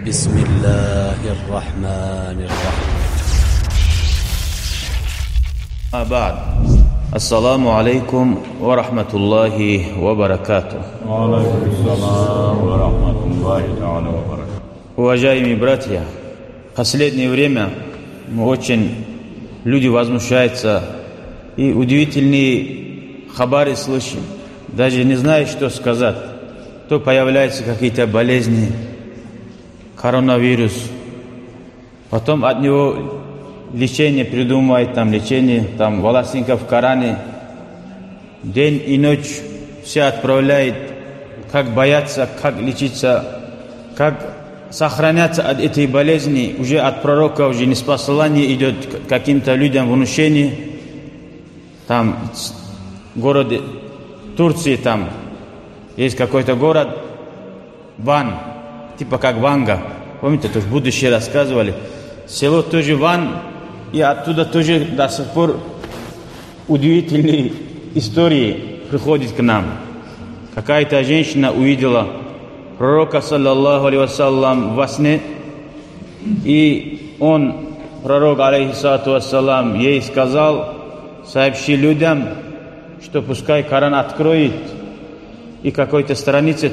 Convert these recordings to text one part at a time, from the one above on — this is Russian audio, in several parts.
بسم الله الرحمن الرحيم. بعد السلام عليكم ورحمة الله وبركاته. وعليكم السلام ورحمة الله تعالى وبركاته. Уважаемые братья, в последнее время люди возмущаются и удивительные хабары слышим. Даже не знаю, что сказать. То появляются какие-то болезни, коронавирус, потом от него лечение придумывает, лечение, волосинка в Коране, день и ночь все отправляет, как бояться, как лечиться, как сохраняться от этой болезни. Уже от пророка уже ниспослание идет каким-то людям внушение. В городе Турции есть какой-то город Ван, типа как Ванга. Помните, тоже в будущее рассказывали. Село тоже Ван, и оттуда тоже до сих пор удивительные истории приходят к нам. Какая-то женщина увидела пророка, саллаллаху алейхи вассалям, во сне, и пророк, алейхиссалату вассалам, ей сказал: сообщи людям, что пускай Коран откроет, и какой-то странице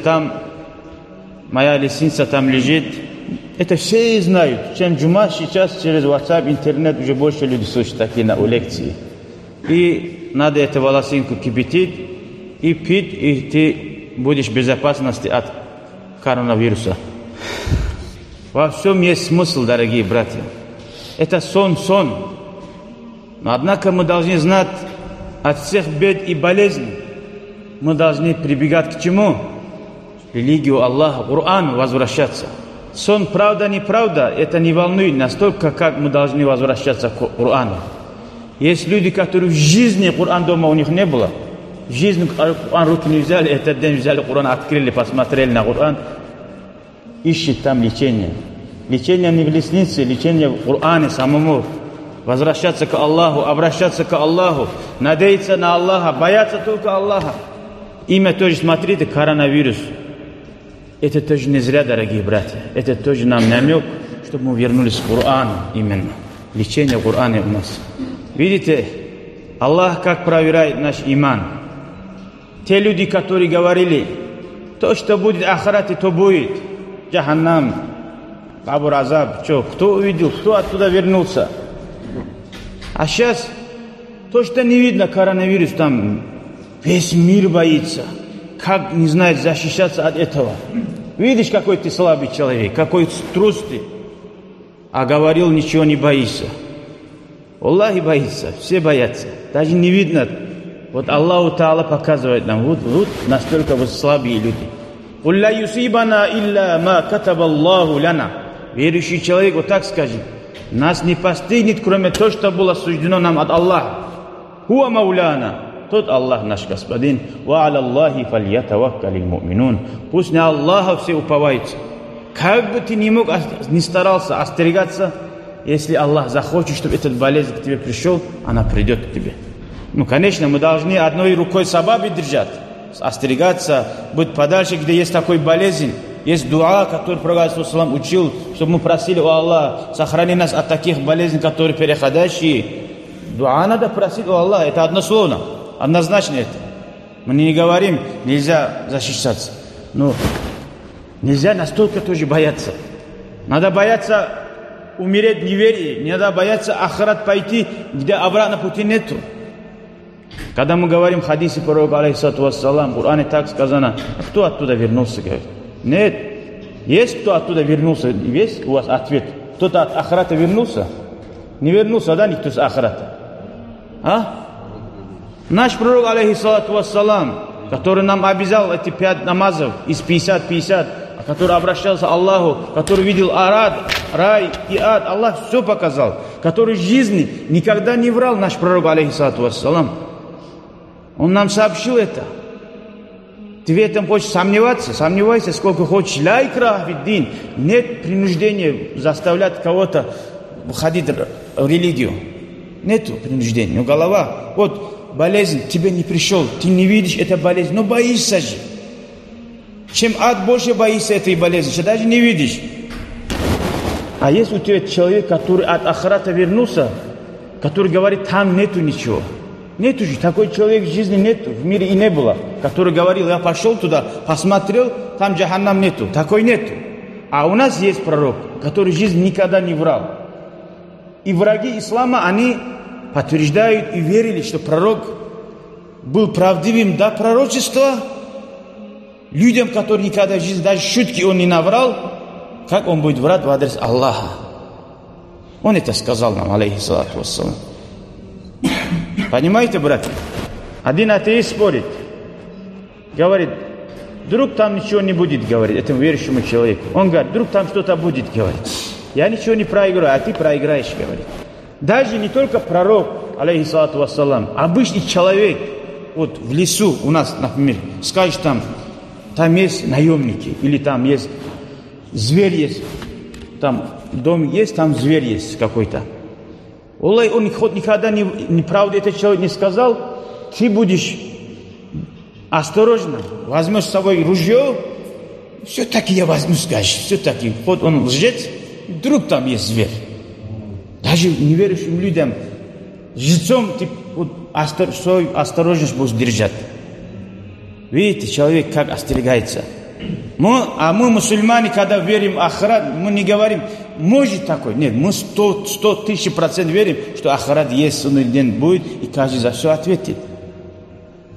моя лестница лежит. Это все знают. Чем джума сейчас через WhatsApp, интернет уже больше людей слушают такие на лекции. И надо эту волосинку кипятить и пить, и ты будешь в безопасности от коронавируса. Во всем есть смысл, дорогие братья. Это сон. Но однако мы должны знать, от всех бед и болезней мы должны прибегать к чему? Религию Аллаха, Корану возвращаться. Сон, правда, неправда, это не волнует настолько, как мы должны возвращаться к Корану. Есть люди, которые в жизни Коран дома у них не было. В жизни Коран руки не взяли, этот день взяли Коран, открыли, посмотрели на Коран. Ищет лечение. Лечение не в лестнице, лечение в Коране самому. Возвращаться к Аллаху, обращаться к Аллаху, надеяться на Аллаха, бояться только Аллаха. Имя тоже, смотрите, коронавирус. Это тоже не зря, дорогие братья. Это тоже нам намек, чтобы мы вернулись к Корану именно. Лечение в Коране у нас. Видите, Аллах как проверяет наш иман. Те люди, которые говорили, то, что будет в ахирате, то будет. Джаханнам, Кабр Азаб, кто увидел, кто оттуда вернулся? А сейчас то, что не видно, коронавирус, весь мир боится. Как не знает защищаться от этого? Видишь, какой ты слабый человек, какой трус ты. А говорил, ничего не боишься. Аллах и боится, все боятся. Даже не видно. Вот Аллаху Та'ала показывает нам, вот настолько вы слабые люди. «Улла юсибана илля ма катабаллаху лана». Верующий человек вот так скажет: нас не постигнет, кроме того, что было суждено нам от Аллаха. «Хуа мауляна». Тот Аллах наш Господин. «Ва аля Аллахи фальятаваккалил му'минун». Пусть на Аллаха все уповаются. Как бы ты не старался остерегаться, если Аллах захочет, чтобы этот болезнь к тебе пришел, она придет к тебе. Конечно, мы должны одной рукой сабаби держать, остерегаться, быть подальше, где есть такой болезнь. Есть дуа, который Пророк учил, чтобы мы просили у Аллаха: сохрани нас от таких болезней, которые переходящие. Дуа надо просить у Аллаха, это однословно, однозначно это. Мы не говорим, нельзя защищаться. Но нельзя настолько тоже бояться. Надо бояться умереть в неверии, не надо бояться ахират пойти, где обратно пути нету. Когда мы говорим в хадисе пророка, алейхиссалату вассалам, в Коране так сказано: а кто оттуда вернулся, говорит? Нет. Есть кто оттуда вернулся? Есть у вас ответ? Кто-то от ахирата вернулся? Не вернулся, да, никто с ахирата? Наш пророк, алейхиссалату вассалам, который нам обязал эти 5 намазов из 50, который обращался к Аллаху, который видел рай и ад, Аллах все показал, который в жизни никогда не врал, наш пророк, алейхиссалату вассалам. Он нам сообщил это. Ты в этом хочешь сомневаться? Сомневайся сколько хочешь. Ля икраха фид-дин. Нет принуждения заставлять кого-то входить в религию. Нету принуждения. Но голова, болезнь тебе не пришел, ты не видишь эту болезнь, но боишься же. Чем ад больше боишься этой болезни, что даже не видишь. А есть у тебя человек, который от ахирата вернулся, который говорит, там нету ничего. Нету же, такой человек в жизни нету, в мире и не было, который говорил, я пошел туда, посмотрел, там джаханнам нету. Такой нету. А у нас есть пророк, который в жизни никогда не врал. И враги ислама, они подтверждают и верили, что пророк был правдивым до пророчества. Людям, которые никогда в жизни, даже шутки он не наврал, как он будет врать в адрес Аллаха. Он это сказал нам, алейхиссалату вассалам. Понимаете, братья? Один атеист спорит. Говорит, вдруг там ничего не будет, говорит, этому верующему человеку. Он говорит, вдруг там что-то будет, говорит. Я ничего не проиграю, а ты проиграешь, говорит. Даже не только пророк, алейхиссалату вассалам, обычный человек, вот в лесу у нас, например, скажешь там есть наемники, или там есть зверь есть, там дом есть, там зверь есть какой-то. Аллах, он хоть никогда неправду этот человек не сказал, ты будешь осторожно, возьмешь с собой ружье, все-таки я возьму, скажешь, все-таки, вот он лжец, вдруг там есть зверь. Даже неверующим людям, жрецом ты вот, свою осторожность будешь держать. Видите, человек как остерегается. Мы, мусульмане, когда верим в ахират, мы не говорим, может такой. Нет, мы 100 000% верим, что ахират есть, судный день будет, и каждый за все ответит.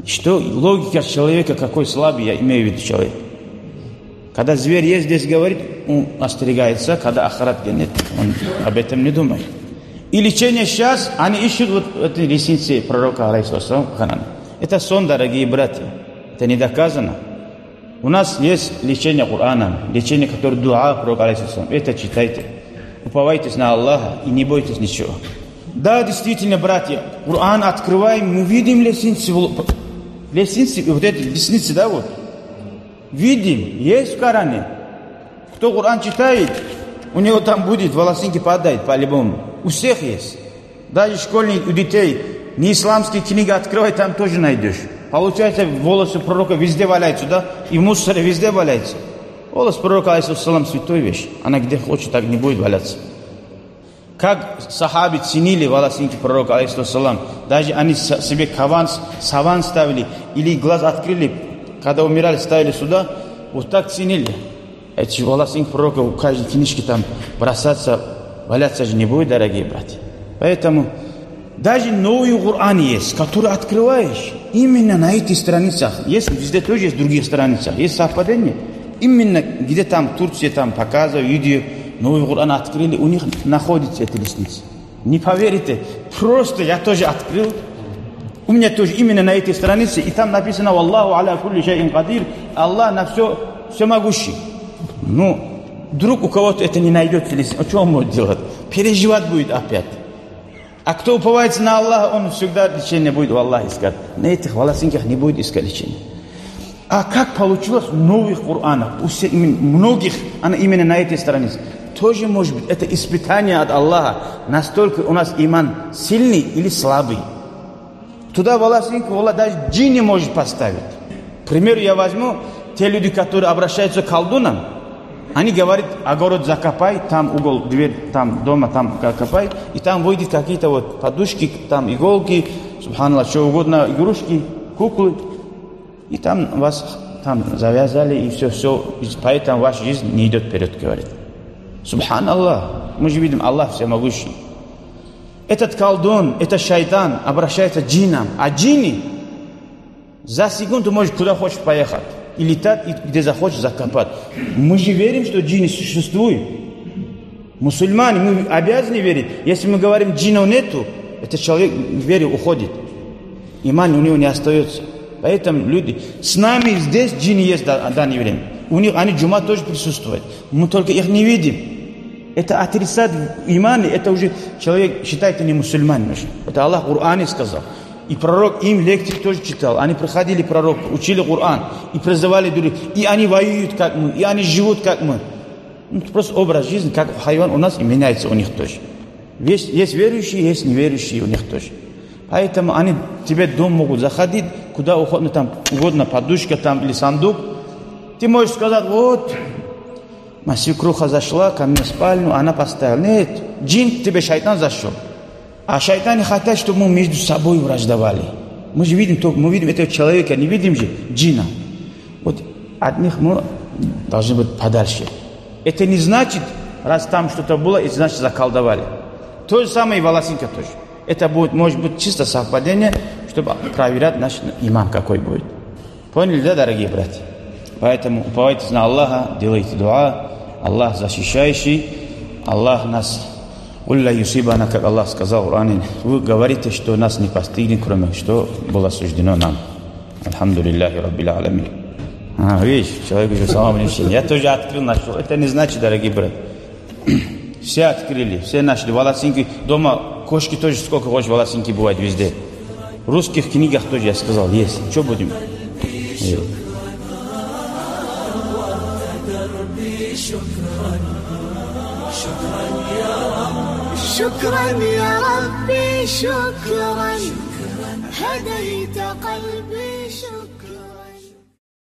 Что логика человека, какой слабый, я имею в виду человек. Когда зверь есть здесь говорит, он остерегается, когда ахират нет, он об этом не думает. И лечение сейчас, они ищут вот эти ресницы пророка, алейхиссалам, это сон, дорогие братья. Это не доказано. У нас есть лечение Кораном, лечение, которое дуа пророка, алейхиссалам. Это читайте. Уповайтесь на Аллаха и не бойтесь ничего. Да, действительно, братья, Коран открываем, мы видим лестницы, вот эти лестницы, да, вот. Видим, есть в Коране. Кто Коран читает, у него там будет, волосинки падают по-любому. У всех есть. Даже школьник, у детей, не исламские книги открывай, там тоже найдешь. Получается, волосы пророка везде валяются, да? И в мусоре везде валяются. Волос пророка, алейхиссалам, святой вещь. Она где хочет, так не будет валяться. Как сахаби ценили волосинки пророка, алейхиссалам. Даже они себе саван ставили или глаз открыли, когда умирали, ставили сюда. Вот так ценили. Эти волосинки пророка у каждой книжки там бросаться, валяться же не будет, дорогие братья. Поэтому даже новый Коран есть, который открываешь именно на этих страницах. Есть везде тоже есть в других страницах. Есть совпадение. Именно где там Турция там показывают видео, новый Коран открыли, у них находится эти лестницы. Не поверите, просто я тоже открыл. У меня тоже именно на этой странице, и там написано «Валлаху аля кулли шайин кадир», Аллах на все могущий. Ну, вдруг у кого-то это не найдется лестница, что он может делать? Переживать будет опять. А кто уповается на Аллаха, он всегда лечение будет у Аллаха искать. На этих волосинках не будет искать лечение. А как получилось новых Коранов? У всех, многих, она именно на этой странице. Тоже может быть, это испытание от Аллаха. Настолько у нас иман сильный или слабый. Туда волосинку, даже джин не может поставить. К примеру, я возьму те люди, которые обращаются к колдунам. Они говорят, огород закопай, там угол, дверь, там дома, там копай, и там выйдет какие-то вот подушки, там иголки, субханаллах, что угодно, игрушки, куклы, и там вас там завязали, и все, поэтому ваша жизнь не идет вперед, говорит. Субханаллах, мы же видим, Аллах всемогущий. Этот колдун, это шайтан обращается к джинам, а джинни за секунду может куда хочешь поехать. И летать, и где захочешь закопать. Мы же верим, что джинни существует. Мусульмане, мы обязаны верить. Если мы говорим, джиннов нету, этот человек в вере уходит. Иман у него не остается. Поэтому люди, с нами здесь джинни есть в данное время. У них, они джума тоже присутствуют. Мы только их не видим. Это отрицать иман, это уже человек, считайте, не мусульманин уже. Это Аллах в Коране сказал. И пророк им лекции тоже читал. Они проходили пророк, учили Коран. И призывали других. И они воюют, как мы. И они живут, как мы. Ну, просто образ жизни, как хайван у нас, и меняется у них тоже. Есть верующие, есть неверующие у них тоже. Поэтому они тебе в дом могут заходить, куда угодно, там, угодно подушка там или сундук. Ты можешь сказать, вот, Моя свекруха зашла ко мне в спальню, она поставила. Нет, джин к тебе, шайтан зашел. А шайтаны хотят, чтобы мы между собой враждовали. Мы же видим, мы видим этого человека, не видим же джина. Вот от них мы должны быть подальше. Это не значит, раз там что-то было, это значит заколдовали. То же самое и волосинка тоже. Это будет, может быть, чисто совпадение, чтобы проверять наш иман какой будет. Поняли, да, дорогие братья? Поэтому уповайтесь на Аллаха, делайте дуа. Аллах защищающий, Аллах нас, улля юсибана, как Аллах сказал в Коране, вы говорите, что нас не постигнет, кроме что было суждено нам. Альхамдулиллахи раббил аламин. Видишь, человек уже самому не все. Я тоже открыл, нашел. Это не значит, дорогие братья. Все открыли, все нашли волосинки. Дома кошки тоже сколько хочешь волосинки бывает везде. В русских книгах тоже, я сказал, есть. Что будем? شكرا يا ربي شكرا هديت قلبي شكرا